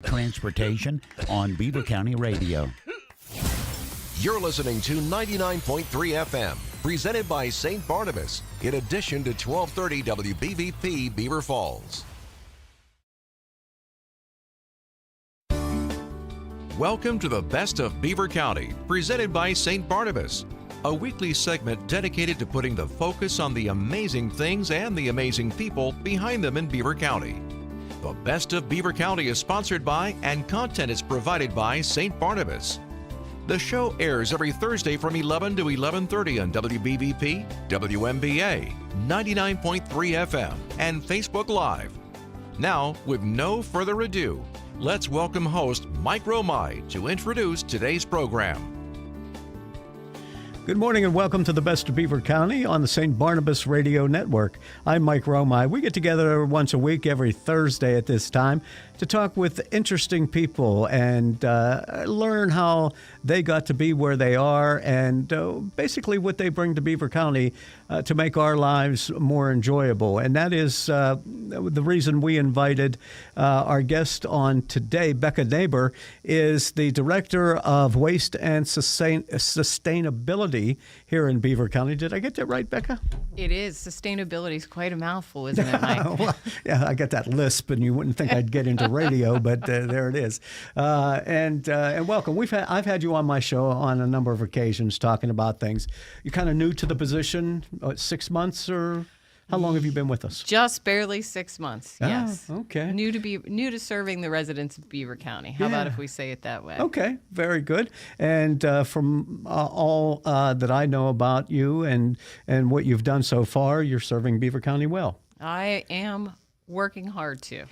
Transportation on Beaver County Radio. You're listening to 99.3 FM, presented by St. Barnabas, in addition to 1230 WBVP Beaver Falls. Welcome to the Best of Beaver County, presented by St. Barnabas, a weekly segment dedicated to putting the focus on the amazing things and the amazing people behind them in Beaver County. The Best of Beaver County is sponsored by and content is provided by St. Barnabas. The show airs every Thursday from 11 to 11:30 on WBVP, WMBA, 99.3 FM, and Facebook Live. Now, with no further ado, let's welcome host Mike Romai to introduce today's program. Good morning and welcome to the Best of Beaver County on the St. Barnabas Radio Network. I'm Mike Romai. We get together once a week every Thursday at this time to talk with interesting people and learn how they got to be where they are and basically what they bring to Beaver County to make our lives more enjoyable. And that is the reason we invited our guest on today. Becca Neighbor is the Director of Waste and Sustainability here in Beaver County. Did I get that right, Becca? It is. Sustainability is quite a mouthful, isn't it, Mike? Well, yeah, I got that lisp, and you wouldn't think I'd get into radio, but there it is. And welcome. I've had you on my show on a number of occasions talking about things. You're kind of new to the position, 6 months, or how long have you been with us? Just barely 6 months. Yes. Okay. New to serving the residents of Beaver County. How about if we say it that way? Okay. Very good. And from all that I know about you and what you've done so far, you're serving Beaver County well. I am working hard to.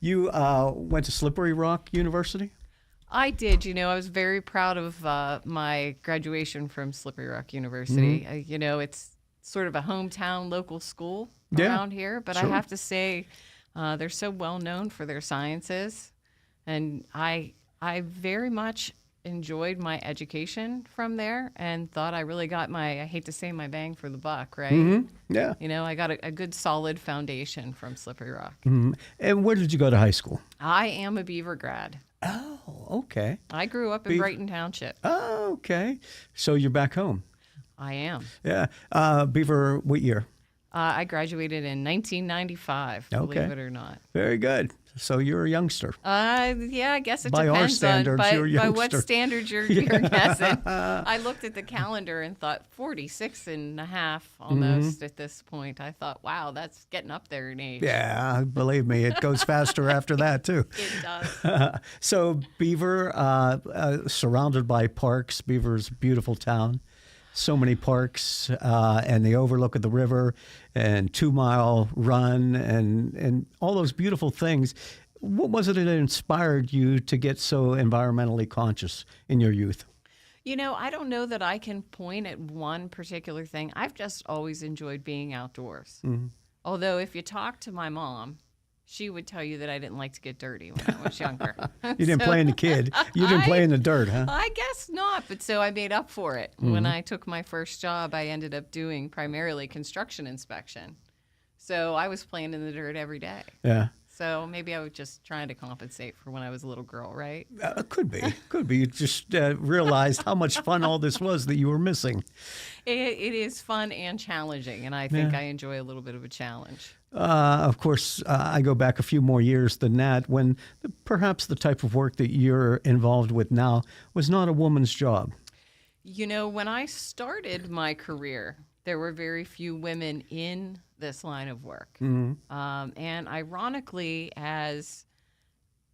You went to Slippery Rock University? I did. I was very proud of my graduation from Slippery Rock University. Mm-hmm. It's sort of a hometown local school around here, but sure. I have to say they're so well known for their sciences, and I very much enjoyed my education from there and thought I really got I hate to say my bang for the buck, right? Mm-hmm. Yeah. I got a good solid foundation from Slippery Rock. Mm-hmm. And where did you go to high school? I am a Beaver grad. Oh, okay. I grew up in Brighton Township. Oh, okay. So you're back home. I am. Yeah. Beaver, what year? I graduated in 1995, believe it or not. Very good. So you're a youngster. Yeah, I guess it by depends our standards, on you're a youngster. by what standards you're guessing. I looked at the calendar and thought 46 and a half almost at this point. I thought, wow, that's getting up there in age. Yeah, believe me, it goes faster after that, too. It does. So Beaver, surrounded by parks. Beaver's a beautiful town. So many parks and the overlook of the river and 2 Mile Run and all those beautiful things. What was it that inspired you to get so environmentally conscious in your youth? I don't know that I can point at one particular thing. I've just always enjoyed being outdoors. Mm-hmm. Although if you talk to my mom, she would tell you that I didn't like to get dirty when I was younger. You didn't play in the kid. You didn't play in the dirt, huh? I guess not, but so I made up for it. Mm-hmm. When I took my first job, I ended up doing primarily construction inspection. So I was playing in the dirt every day. Yeah. So maybe I was just trying to compensate for when I was a little girl, right? Could be. Could be. You just realized how much fun all this was that you were missing. It is fun and challenging, and I think I enjoy a little bit of a challenge. Of course, I go back a few more years than that when perhaps the type of work that you're involved with now was not a woman's job. When I started my career, there were very few women in this line of work. Mm-hmm. And ironically, as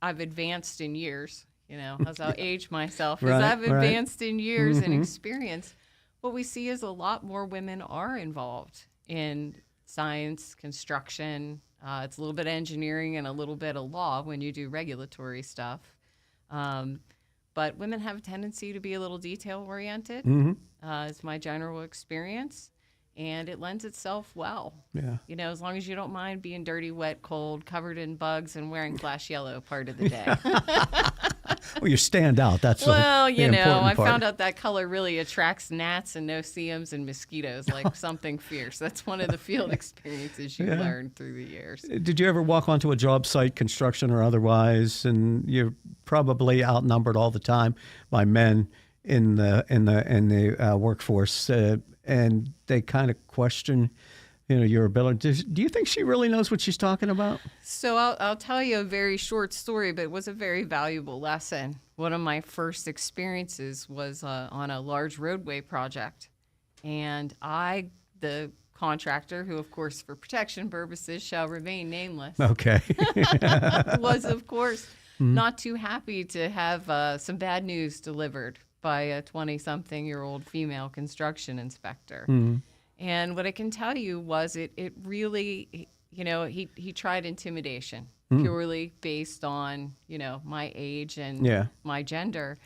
I've advanced in years, as I'll age myself, as I've advanced in years and experience, what we see is a lot more women are involved in science, construction. It's a little bit of engineering and a little bit of law when you do regulatory stuff. But women have a tendency to be a little detail-oriented. Mm-hmm. It's my general experience. And it lends itself well. Yeah. As long as you don't mind being dirty, wet, cold, covered in bugs, and wearing flash yellow part of the day. Well, you stand out. That's Well, the you know, important I part. found out that color really attracts gnats and no-see-ums and mosquitoes, like something fierce. That's one of the field experiences you learn through the years. Did you ever walk onto a job site, construction or otherwise, and you're probably outnumbered all the time by men in the workforce, and they kind of question, your ability? Do you think she really knows what she's talking about? So I'll tell you a very short story, but it was a very valuable lesson. One of my first experiences was on a large roadway project, and the contractor, who of course for protection purposes shall remain nameless, Okay. was of course not too happy to have some bad news delivered by a 20-something-year-old female construction inspector. And what I can tell you was it really, he tried intimidation purely based on, my age and my gender.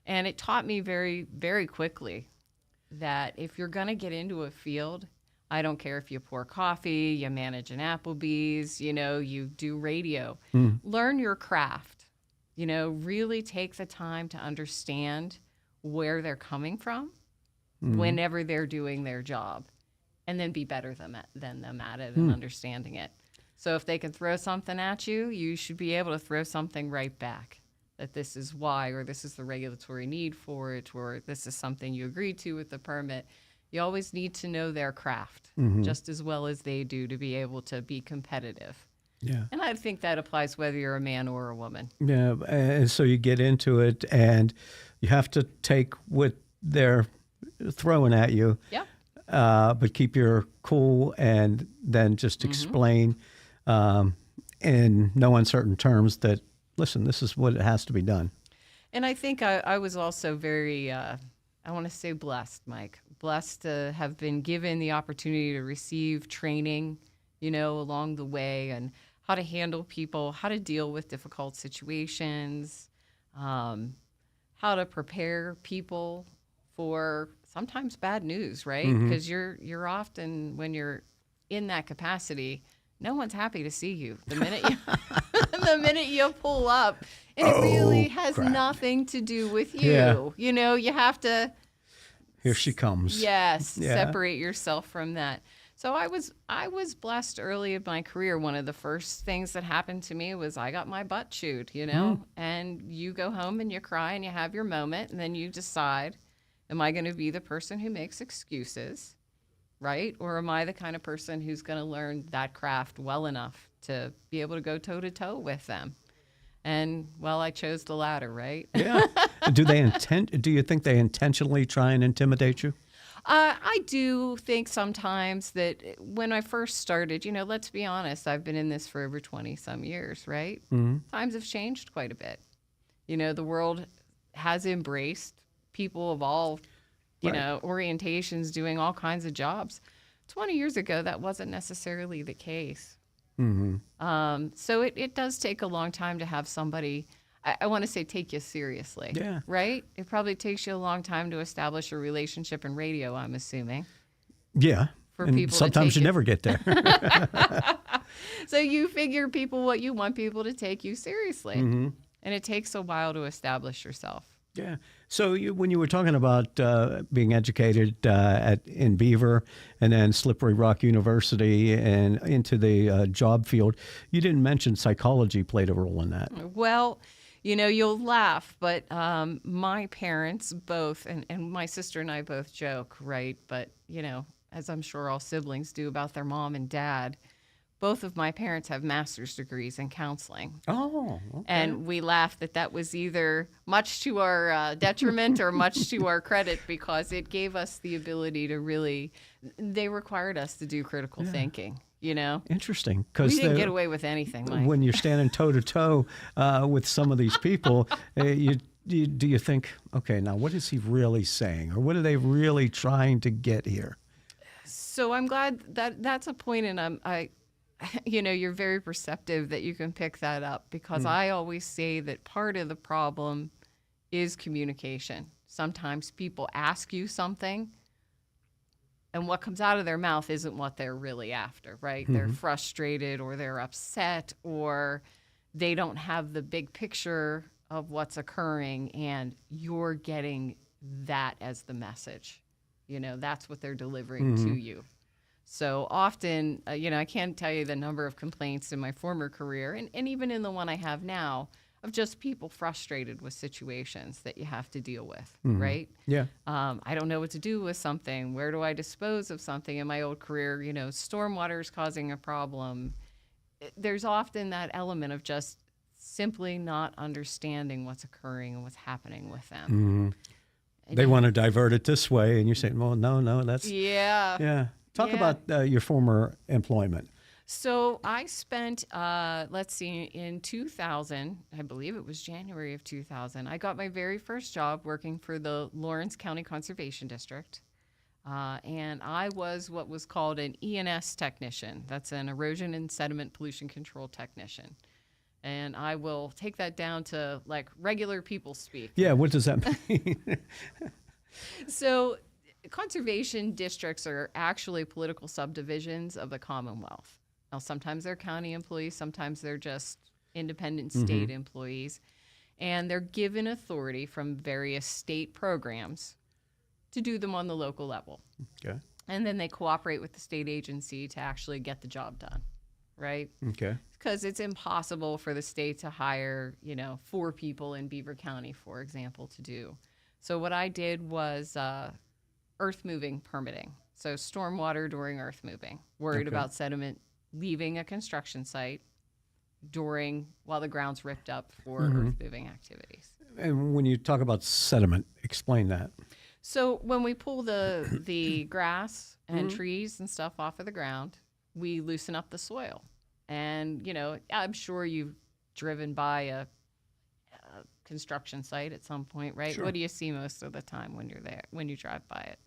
And it taught me very, very quickly that if you're going to get into a field, I don't care if you pour coffee, you manage an Applebee's, you do radio, learn your craft, really take the time to understand where they're coming from whenever they're doing their job, and then be better than them at it and understanding it. So if they can throw something at you, you should be able to throw something right back, that this is why, or this is the regulatory need for it, or this is something you agreed to with the permit. You always need to know their craft just as well as they do to be able to be competitive. Yeah. And I think that applies whether you're a man or a woman. Yeah. And so you get into it, and you have to take what they're throwing at you. Yeah. But keep your cool, and then just explain in no uncertain terms that, listen, this is what it has to be done. And I think I was also very, I want to say blessed, Mike. Blessed to have been given the opportunity to receive training, along the way, and how to handle people, how to deal with difficult situations, how to prepare people for sometimes bad news, right? Because you're often, when you're in that capacity, no one's happy to see you the minute you pull up, and it really has nothing to do with you. Yeah. You have to. Here she comes. Yes, Yeah. separate yourself from that. So I was blessed early in my career. One of the first things that happened to me was I got my butt chewed, and you go home and you cry and you have your moment, and then you decide, am I going to be the person who makes excuses, right? Or am I the kind of person who's going to learn that craft well enough to be able to go toe-to-toe with them? And, well, I chose the latter, right? Yeah. Do you think they intentionally try and intimidate you? I do think sometimes that when I first started, let's be honest, I've been in this for over 20-some years, right? Times have changed quite a bit. The world has embraced people of all, orientations doing all kinds of jobs. 20 years ago, that wasn't necessarily the case. So it does take a long time to have somebody, I want to say, take you seriously. Yeah. Right? It probably takes you a long time to establish a relationship in radio, I'm assuming. Yeah. For and people to sometimes take you it. never get there. So you figure what you want people to take you seriously. And it takes a while to establish yourself. Yeah. So when you were talking about being educated in Beaver and then Slippery Rock University and into the job field, you didn't mention psychology played a role in that. Well, you'll laugh, but my parents both, and my sister and I both joke, right? But, as I'm sure all siblings do about their mom and dad, both of my parents have master's degrees in counseling. Oh, okay. And we laugh that was either much to our detriment or much to our credit, because it gave us the ability to really, they required us to do critical thinking, Interesting. We didn't get away with anything, Mike. When you're standing toe-to-toe with some of these people, do you think, okay, now what is he really saying? Or what are they really trying to get here? So I'm glad that's a point, and you're very perceptive that you can pick that up, because I always say that part of the problem is communication. Sometimes people ask you something, and what comes out of their mouth isn't what they're really after, right? They're frustrated, or they're upset, or they don't have the big picture of what's occurring, and you're getting that as the message. That's what they're delivering to you. So often, I can't tell you the number of complaints in my former career, and even in the one I have now, of just people frustrated with situations that you have to deal with, right? Yeah. I don't know what to do with something. Where do I dispose of something? In my old career, stormwater is causing a problem. There's often that element of just simply not understanding what's occurring and what's happening with them. They want to divert it this way, and you're saying, well, no, that's... Yeah. Talk about your former employment. So I spent, in 2000, I believe it was January of 2000, I got my very first job working for the Lawrence County Conservation District. And I was what was called an ENS technician. That's an erosion and sediment pollution control technician. And I will take that down to like regular people speak. Yeah, what does that mean? So conservation districts are actually political subdivisions of the Commonwealth. Now, sometimes they're county employees, sometimes they're just independent state employees. And they're given authority from various state programs to do them on the local level. Okay. And then they cooperate with the state agency to actually get the job done, right? Okay. Because it's impossible for the state to hire, 4 people in Beaver County, for example, to do. So what I did was earth moving permitting. So stormwater during earth moving. Worried about sediment leaving a construction site while the ground's ripped up for earth moving activities. And when you talk about sediment, explain that. So when we pull the grass and trees and stuff off of the ground, we loosen up the soil. And, I'm sure you've driven by a construction site at some point, right? Sure. What do you see most of the time when you're there, when you drive by it?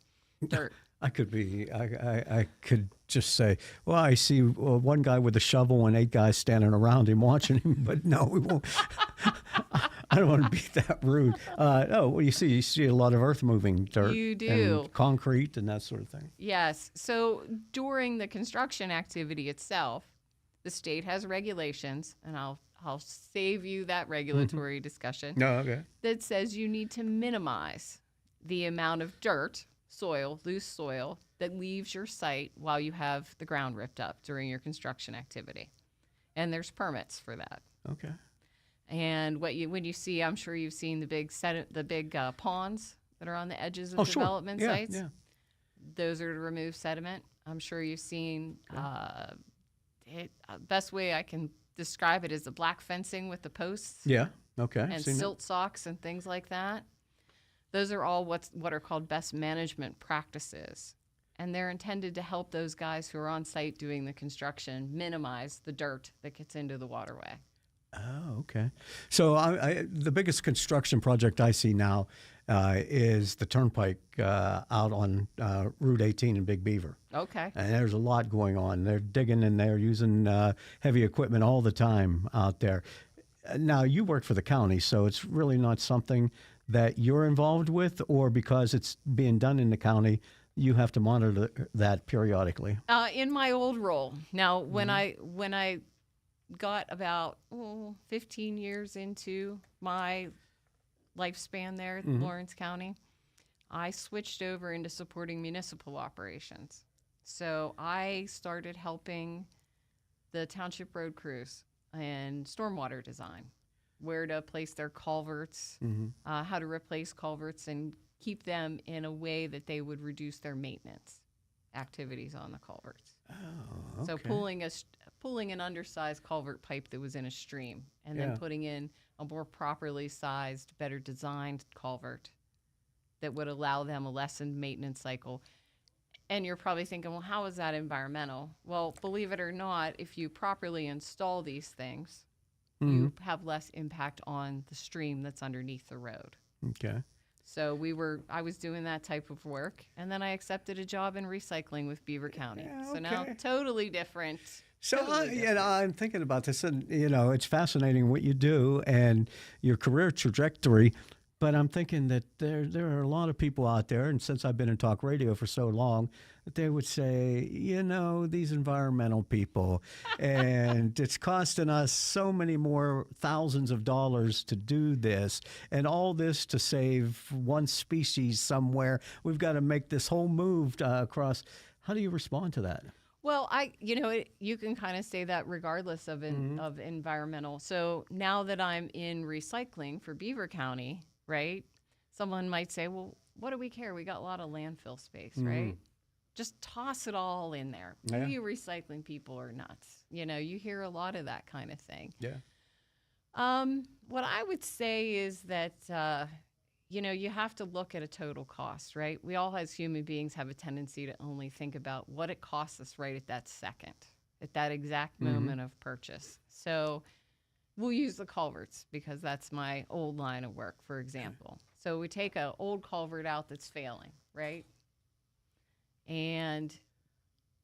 Dirt. I could just say, well, I see one guy with a shovel and 8 guys standing around him watching him, but no, we won't. I don't want to be that rude. What do you see? You see a lot of earth moving dirt. You do. And concrete and that sort of thing. Yes. So during the construction activity itself, the state has regulations, and I'll save you that regulatory discussion. No, okay. That says you need to minimize the amount of dirt, soil, loose soil, that leaves your site while you have the ground ripped up during your construction activity. And there's permits for that. Okay. And when you see, I'm sure you've seen the big ponds that are on the edges of development sites. Yeah. Those are to remove sediment. I'm sure you've seen best way I can describe it is the black fencing with the posts. Yeah. Okay. And silt socks and things like that. Those are all what are called best management practices. And they're intended to help those guys who are on site doing the construction minimize the dirt that gets into the waterway. Oh, okay. So the biggest construction project I see now is the turnpike out on Route 18 in Big Beaver. Okay. And there's a lot going on. They're digging and they're using heavy equipment all the time out there. Now, you work for the county, so it's really not something that you're involved with, or because it's being done in the county, you have to monitor that periodically? In my old role. Now, when I got about 15 years into my lifespan there at Lawrence County, I switched over into supporting municipal operations. So I started helping the township road crews and stormwater design, where to place their culverts, how to replace culverts and keep them in a way that they would reduce their maintenance activities on the culverts. Oh, okay. So pulling an undersized culvert pipe that was in a stream and then putting in a more properly sized, better designed culvert that would allow them a lessened maintenance cycle. And you're probably thinking, well, how is that environmental? Well, believe it or not, if you properly install these things, you have less impact on the stream that's underneath the road. Okay. So I was doing that type of work, and then I accepted a job in recycling with Beaver County. Yeah, So now okay. totally different. So Totally different. I'm thinking about this, and it's fascinating what you do and your career trajectory. But I'm thinking that there are a lot of people out there, and since I've been in talk radio for so long, that they would say, these environmental people, and it's costing us so many more thousands of dollars to do this, and all this to save one species somewhere. We've got to make this whole move across. How do you respond to that? Well, you can kind of say that regardless of of environmental. So now that I'm in recycling for Beaver County, right? Someone might say, well, what do we care? We got a lot of landfill space, right? Just toss it all in there. Yeah. You recycling people are nuts. You hear a lot of that kind of thing. Yeah. What I would say is that, you have to look at a total cost, right? We all as human beings have a tendency to only think about what it costs us right at that second, at that exact moment of purchase. So we'll use the culverts because that's my old line of work, for example. So we take an old culvert out that's failing, right? And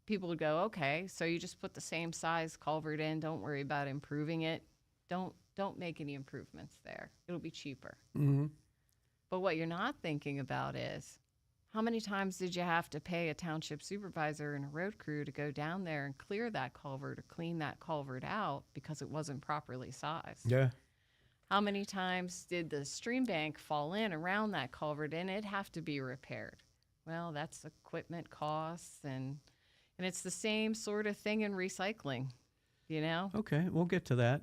people would go, okay, so you just put the same size culvert in. Don't worry about improving it. Don't make any improvements there. It'll be cheaper. Mm-hmm. But what you're not thinking about is how many times did you have to pay a township supervisor and a road crew to go down there and clear that culvert or clean that culvert out because it wasn't properly sized? Yeah. How many times did the stream bank fall in around that culvert and it have to be repaired? Well, that's equipment costs, and it's the same sort of thing in recycling. Okay, we'll get to that.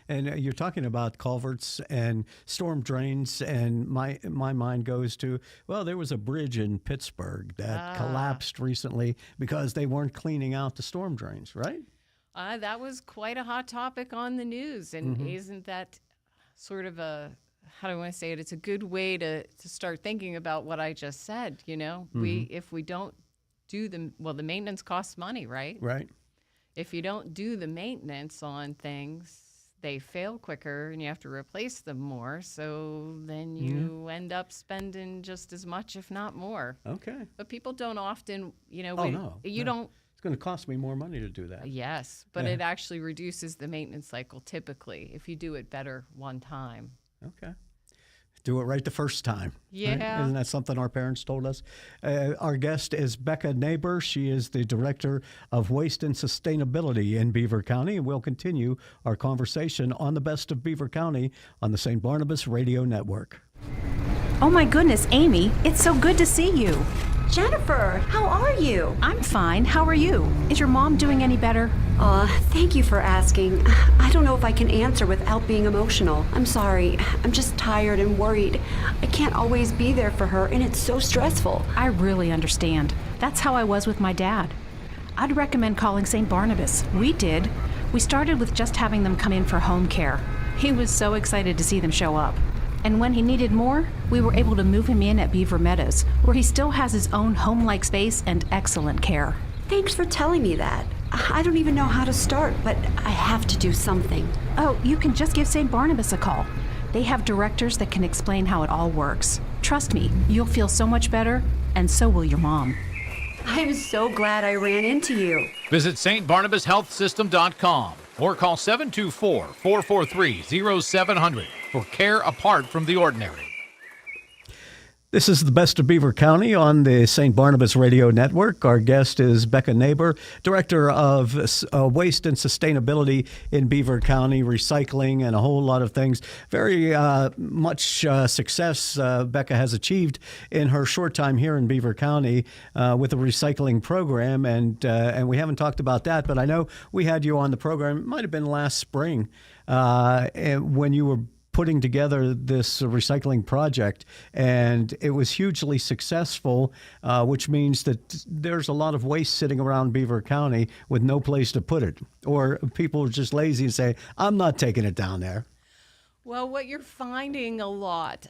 And you're talking about culverts and storm drains, and my mind goes to, well, there was a bridge in Pittsburgh that collapsed recently because they weren't cleaning out the storm drains, right? That was quite a hot topic on the news, and isn't that sort of how do I want to say it? It's a good way to start thinking about what I just said. If we don't do the maintenance costs money, right? Right. If you don't do the maintenance on things, they fail quicker and you have to replace them more. So then you end up spending just as much, if not more. Okay. But people don't often, don't. It's going to cost me more money to do that. Yes, but it actually reduces the maintenance cycle typically if you do it better one time. Okay. Do it right the first time. Yeah. Right? Isn't that something our parents told us? Our guest is Becca Neighbor. She is the Director of Waste and Sustainability in Beaver County. And we'll continue our conversation on the Best of Beaver County on the St. Barnabas Radio Network. Oh my goodness, Amy, it's so good to see you. Jennifer, how are you? I'm fine. How are you? Is your mom doing any better? Thank you for asking. I don't know if I can answer without being emotional. I'm sorry. I'm just tired and worried. I can't always be there for her, and it's so stressful. I really understand. That's how I was with my dad. I'd recommend calling St. Barnabas. We did. We started with just having them come in for home care. He was so excited to see them show up. And when he needed more, we were able to move him in at Beaver Meadows, where he still has his own home-like space and excellent care. Thanks for telling me that. I don't even know how to start, but I have to do something. Oh, you can just give St. Barnabas a call. They have directors that can explain how it all works. Trust me, you'll feel so much better, and so will your mom. I'm so glad I ran into you. Visit stbarnabashealthsystem.com or call 724-443-0700 for care apart from the ordinary. This is the Best of Beaver County on the St. Barnabas Radio Network. Our guest is Becca Neighbor, Director of Waste and Sustainability in Beaver County, recycling and a whole lot of things. Very much success Becca has achieved in her short time here in Beaver County with the recycling program, and we haven't talked about that, but I know we had you on the program. It might have been last spring when you were putting together this recycling project, and it was hugely successful, which means that there's a lot of waste sitting around Beaver County with no place to put it, or people are just lazy and say, I'm not taking it down there. Well, what you're finding a lot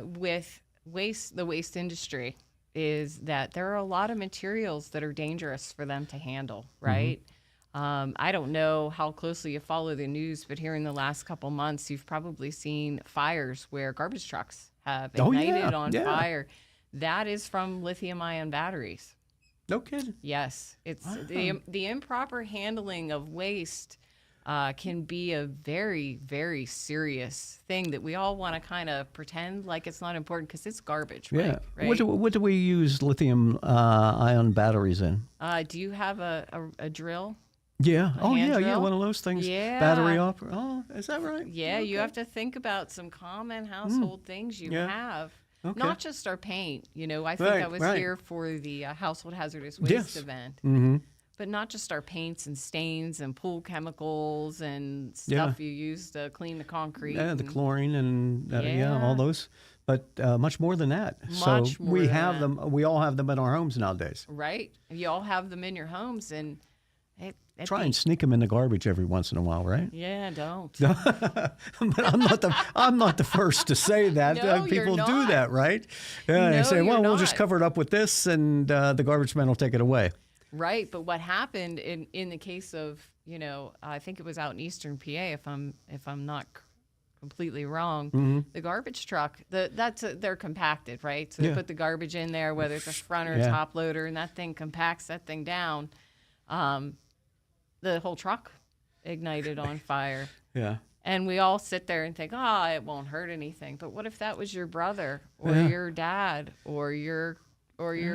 with the waste industry is that there are a lot of materials that are dangerous for them to handle, right? I don't know how closely you follow the news, but here in the last couple months, you've probably seen fires where garbage trucks have ignited on fire. That is from lithium-ion batteries. No kidding. Yes. It's the improper handling of waste can be a very, very serious thing that we all want to kind of pretend like it's not important because it's garbage, right? Yeah. Right? What do we use lithium ion batteries in? Do you have a drill? Yeah. A hand yeah. drill? One of those things. Yeah. Battery op. Oh, is that right? Yeah, you have to think about some common household things you Yeah. have. Okay. Not just our paint. I think I was here for the household hazardous waste Yes. event. Mm-hmm. But not just our paints and stains and pool chemicals and stuff you use to clean the concrete. Yeah, the and- chlorine and all Yeah. those. But much more than that. Much more we than have that. them. We all have them in our homes nowadays. Right? You all have them in your homes, and Try and sneak them in the garbage every once in a while, right? Yeah, don't. But I'm not the first to say that. No, you're People do not. that, right? Yeah, they No, say, you're well, we'll just not. cover it up with this, and the garbage man will take it away. Right, but what happened in the case of I think it was out in Eastern PA, if I'm not completely wrong, the garbage truck, they're compacted, right? So Yeah. they put the garbage in there, whether it's a front or Yeah. top loader, and that thing compacts that thing down. The whole truck ignited on fire. Yeah. And we all sit there and think, it won't hurt anything. But what if that was your brother or Yeah. your dad or your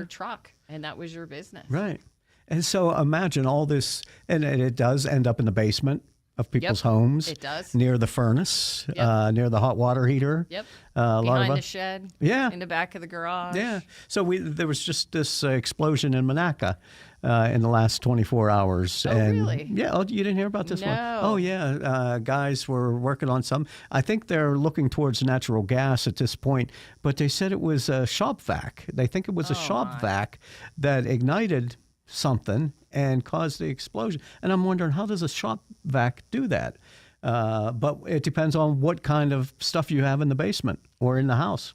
truck, and that was your business? Right. And so imagine all this, and it does end up in the basement of people's homes. It does. Near the furnace, Yep. near the hot water heater. Yep. A lot of Behind the us- shed. Yeah. In the back of the garage. Yeah. So there was just this explosion in Monaca in the last 24 hours. Oh, and really? Yeah. Oh, you didn't hear about this one? No. Oh, yeah. Guys were working on some. I think they're looking towards natural gas at this point, but they said it was a shop vac. They think it was a shop vac that ignited something and caused the explosion. And I'm wondering, how does a shop vac do that? But it depends on what kind of stuff you have in the basement or in the house.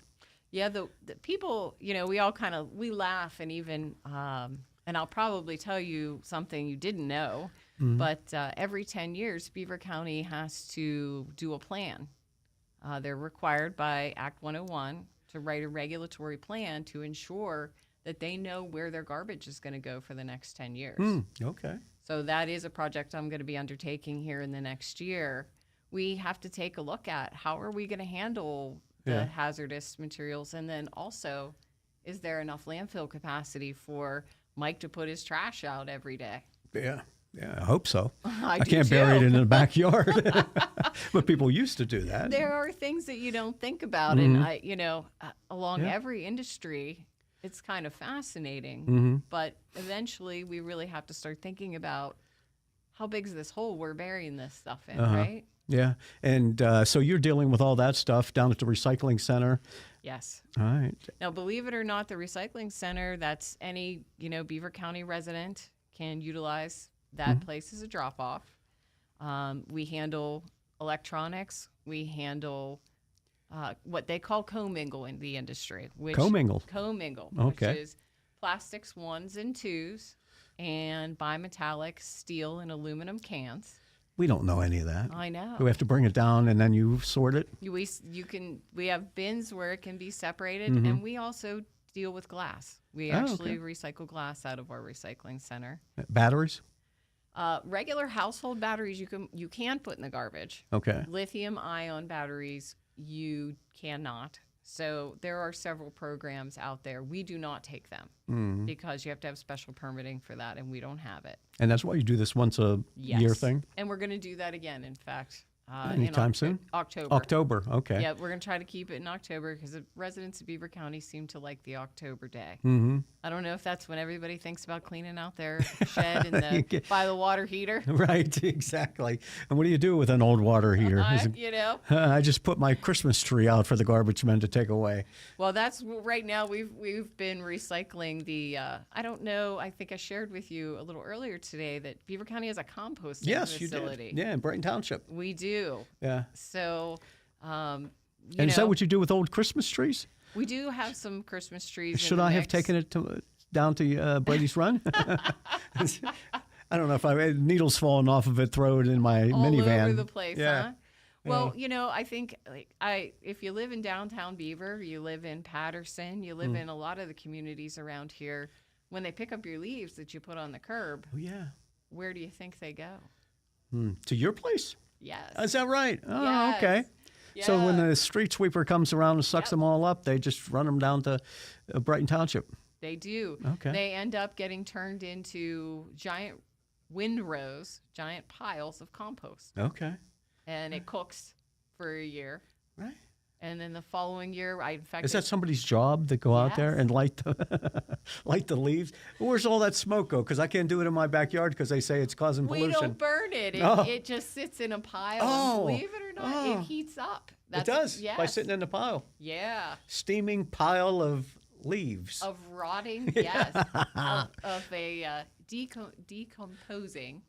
Yeah, the people, we all we laugh, and even, and I'll probably tell you something you didn't know, but every 10 years, Beaver County has to do a plan. They're required by Act 101 to write a regulatory plan to ensure that they know where their garbage is going to go for the next 10 years. Okay. So that is a project I'm going to be undertaking here in the next year. We have to take a look at how are we going to handle the hazardous materials, and then also, is there enough landfill capacity for Mike to put his trash out every day? Yeah. Yeah, I hope so. I do can't bury it too. in the backyard, but people used to do that. There are things that you don't think about, and along every industry, it's kind of fascinating. But eventually, we really have to start thinking about how big is this hole we're burying this stuff in, right? Yeah, and so you're dealing with all that stuff down at the recycling center. Yes. All right. Now, believe it or not, the recycling center, that's any, Beaver County resident can utilize that place as a drop-off. We handle electronics. We handle what they call commingle in the industry. Commingle? Commingle, Okay. which is plastics 1s and 2s and bimetallic steel and aluminum cans. We don't know any of that. I know. We have to bring it down and then you sort it. We have bins where it can be separated, and we also deal with glass. We actually recycle glass out of our recycling center. Batteries? Regular household batteries you can put in the garbage. Okay. Lithium ion batteries you cannot. So there are several programs out there. We do not take them because you have to have special permitting for that, and we don't have it. And that's why you do this once a year thing? And we're going to do that again, in fact. Anytime soon? October. October, okay. Yeah, we're going to try to keep it in October because the residents of Beaver County seem to like the October day. I don't know if that's when everybody thinks about cleaning out their shed and by the water heater. Right, exactly. And what do you do with an old water heater? I just put my Christmas tree out for the garbage men to take away. Well, that's right now we've been recycling the, I don't know, I think I shared with you a little earlier today that Beaver County has a composting facility. You did. Yeah, in Brighton Township. We do. Yeah. So, and is that what you do with old Christmas trees? We do have some Christmas trees. Should I have taken it down to Brady's Run? I don't know if needles falling off of it, throw it in my minivan. All over the place, yeah. huh? Well, I think if you live in downtown Beaver, you live in Patterson, you live in a lot of the communities around here, when they pick up your leaves that you put on the curb, Oh, yeah. where do you think they go? To your place? Yes. Is that right? Oh, Yes. okay. So when Yeah. the street sweeper comes around and sucks them all up, they just run them down to Brighton Township. They do. Okay. They end up getting turned into giant windrows, giant piles of compost. Okay. And it cooks for a year. Right. And then the following year, I infected. Is that somebody's job to go out there Yes. and light the light the leaves? Where's all that smoke go? Because I can't do it in my backyard because they say it's causing We pollution. don't burn it. Oh. It just sits in a pile. Oh. And believe it or not, it heats up. It does Yes. by sitting in the pile, Yeah. steaming pile of leaves. Of rotting, yes. of a decomposing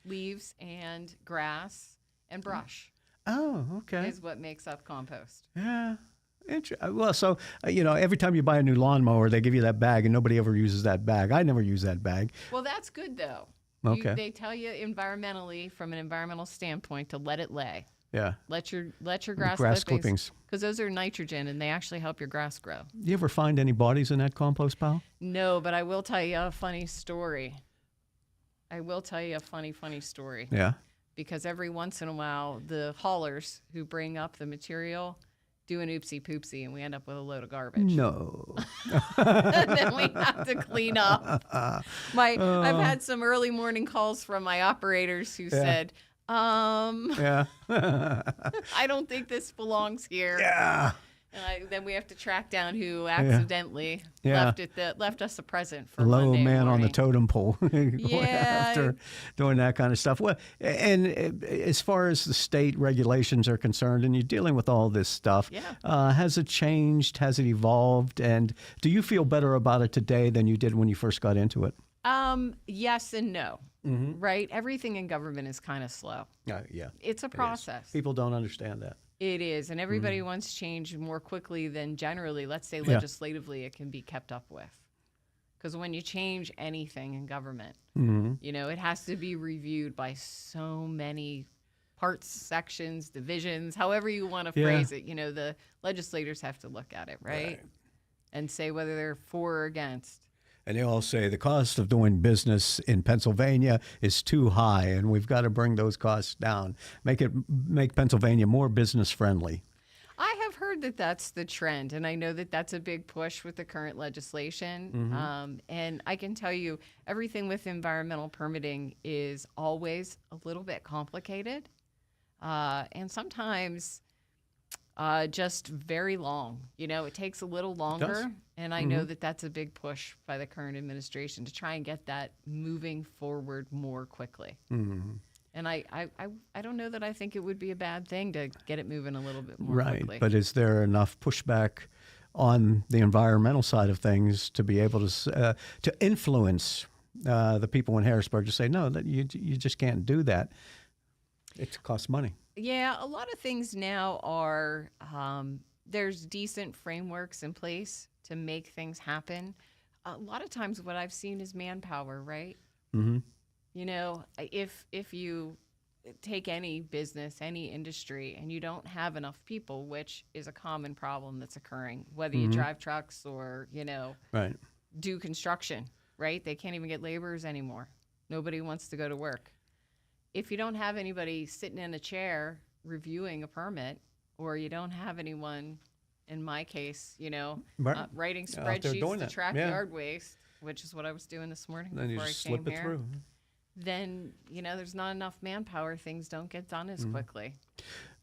leaves and grass and brush Oh, okay. is what makes up compost. Yeah. Well, so, every time you buy a new lawnmower, they give you that bag, and nobody ever uses that bag. I never use that bag. Well, that's good, though. Okay. They tell you environmentally, from an environmental standpoint, to let it lay. Yeah. Let your Grass grass clippings. because those are nitrogen and they actually help your grass grow. You ever find any bodies in that compost pile? No, but I will tell you a funny story. Funny story. Yeah. Because every once in a while, the haulers who bring up the material do an oopsie poopsie, and we end up with a load of garbage. No. And then we have to clean up. I've had some early morning calls from my operators who said, Yeah. I don't think this belongs here. Yeah. And then we have to track down who accidentally Yeah. left us a present for Low Monday man on the morning. totem pole. Yeah. After doing that kind of stuff. Well, and as far as the state regulations are concerned, and you're dealing with all this stuff, has it changed? Has it evolved? And do you feel better about it today than you did when you first got into it? Yes and no. Right? Everything in government is kind of slow. Yeah. It's a process. People don't understand that. It is, and everybody wants change more quickly than generally, let's say legislatively, it can be kept up with. Because when you change anything in government, it has to be reviewed by so many parts, sections, divisions, however you want to phrase it. The legislators have to look at it, right? And say whether they're for or against. And they all say the cost of doing business in Pennsylvania is too high, and we've got to bring those costs down. Make Pennsylvania more business friendly. I have heard that that's the trend, and I know that that's a big push with the current legislation. And I can tell you, everything with environmental permitting is always a little bit complicated, and sometimes just very long. It takes a little longer, and I know that that's a big push by the current administration to try and get that moving forward more quickly. And I don't know that I think it would be a bad thing to get it moving a little bit more quickly. But is there enough pushback on the environmental side of things to be able to influence the people in Harrisburg to say, no, that you just can't do that? It costs money. Yeah, a lot of things now are, there's decent frameworks in place to make things happen. A lot of times what I've seen is manpower, right? If you take any business, any industry, and you don't have enough people, which is a common problem that's occurring, whether you drive trucks or, Right. do construction, right? They can't even get laborers anymore. Nobody wants to go to work. If you don't have anybody sitting in a chair reviewing a permit, or you don't have anyone, in my case, writing spreadsheets to track yard waste, which is what I was doing this morning Then you before I just came slip it here, through. then, there's not enough manpower. Things don't get done as quickly.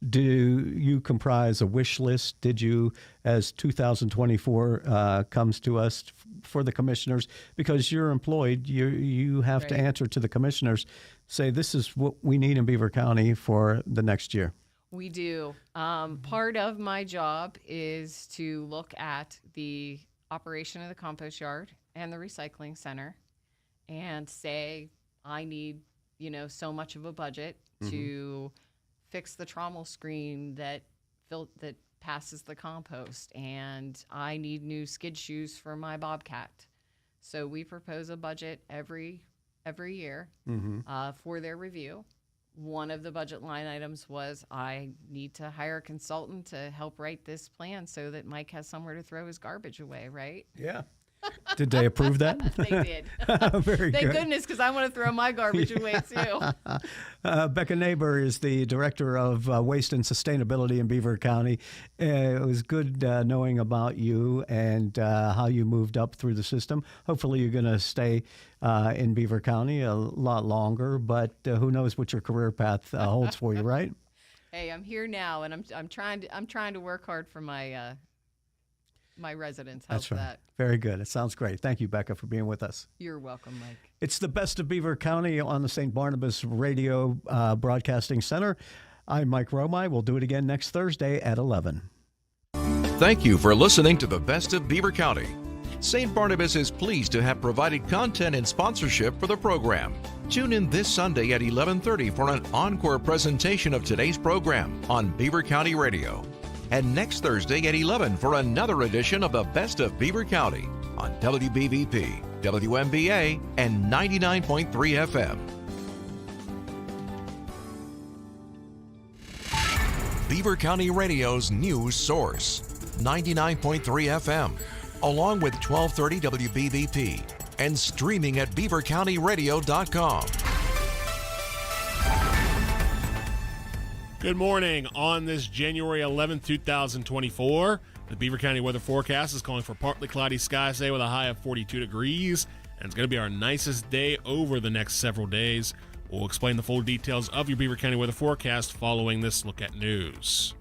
Do you comprise a wish list? Did you, as 2024 comes to us for the commissioners, because you're employed, you have to answer to the commissioners, say this is what we need in Beaver County for the next year? We do. Part of my job is to look at the operation of the compost yard and the recycling center and say, I need, so much of a budget to fix the trommel screen that passes the compost, and I need new skid shoes for my Bobcat. So we propose a budget every year for their review. One of the budget line items was I need to hire a consultant to help write this plan so that Mike has somewhere to throw his garbage away, right? Yeah. Did they approve that? They did. Very Thank good. goodness, because I want to throw my garbage away too. Becca Neighbor is the Director of Waste and Sustainability in Beaver County. It was good knowing about you and how you moved up through the system. Hopefully you're going to stay in Beaver County a lot longer, but who knows what your career path holds for you, right? Hey, I'm here now, and I'm trying to work hard for my my residents. How's That's right. that? Very good. It sounds great. Thank you, Becca, for being with us. You're welcome, Mike. It's the best of Beaver County on the St. Barnabas Radio Broadcasting Center. I'm Mike Romai. We'll do it again next Thursday at 11. Thank you for listening to the Best of Beaver County. St. Barnabas is pleased to have provided content and sponsorship for the program. Tune in this Sunday at 11:30 for an encore presentation of today's program on Beaver County Radio. And next Thursday at 11 for another edition of the Best of Beaver County on WBVP, WMBA, and 99.3 FM. Beaver County Radio's news source, 99.3 FM, along with 1230 WBVP, and streaming at beavercountyradio.com. Good morning. On this January 11th, 2024, the Beaver County weather forecast is calling for partly cloudy skies today with a high of 42 degrees, and it's going to be our nicest day over the next several days. We'll explain the full details of your Beaver County weather forecast following this look at news.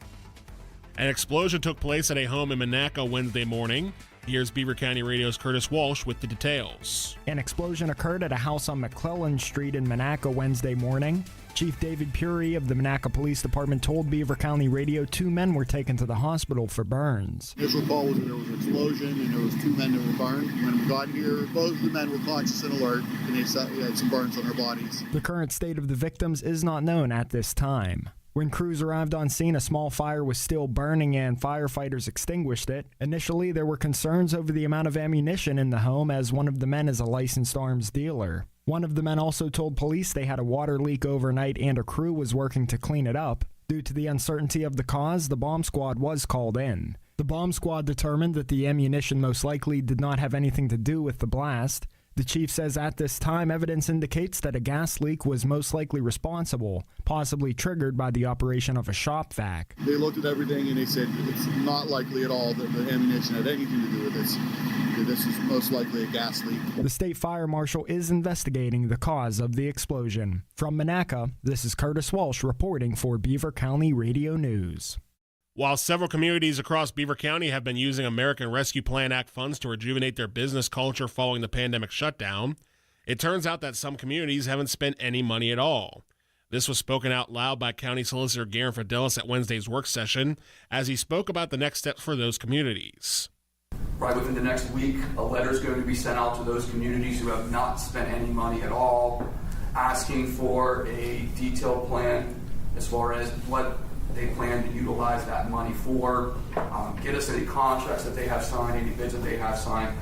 An explosion took place at a home in Monaco Wednesday morning. Here's Beaver County Radio's Curtis Walsh with the details. An explosion occurred at a house on McClellan Street in Monaco Wednesday morning. Chief David Puri of the Monaco Police Department told Beaver County Radio 2 men were taken to the hospital for burns. Initial call was that there was an explosion and there was 2 men that were burned. When we got here, both of the men were conscious and alert, and they had some burns on their bodies. The current state of the victims is not known at this time. When crews arrived on scene, a small fire was still burning and firefighters extinguished it. Initially, there were concerns over the amount of ammunition in the home, as one of the men is a licensed arms dealer. One of the men also told police they had a water leak overnight and a crew was working to clean it up. Due to the uncertainty of the cause, the bomb squad was called in. The bomb squad determined that the ammunition most likely did not have anything to do with the blast. The chief says at this time, evidence indicates that a gas leak was most likely responsible, possibly triggered by the operation of a shop vac. They looked at everything and they said it's not likely at all that the ammunition had anything to do with this. This is most likely a gas leak. The state fire marshal is investigating the cause of the explosion. From Monaco, this is Curtis Walsh reporting for Beaver County Radio News. While several communities across Beaver County have been using American Rescue Plan Act funds to rejuvenate their business culture following the pandemic shutdown, it turns out that some communities haven't spent any money at all. This was spoken out loud by County Solicitor Garen Fidelis at Wednesday's work session as he spoke about the next steps for those communities. Right within the next week, a letter is going to be sent out to those communities who have not spent any money at all, asking for a detailed plan as far as what they plan to utilize that money for, get us any contracts that they have signed, any bids that they have signed,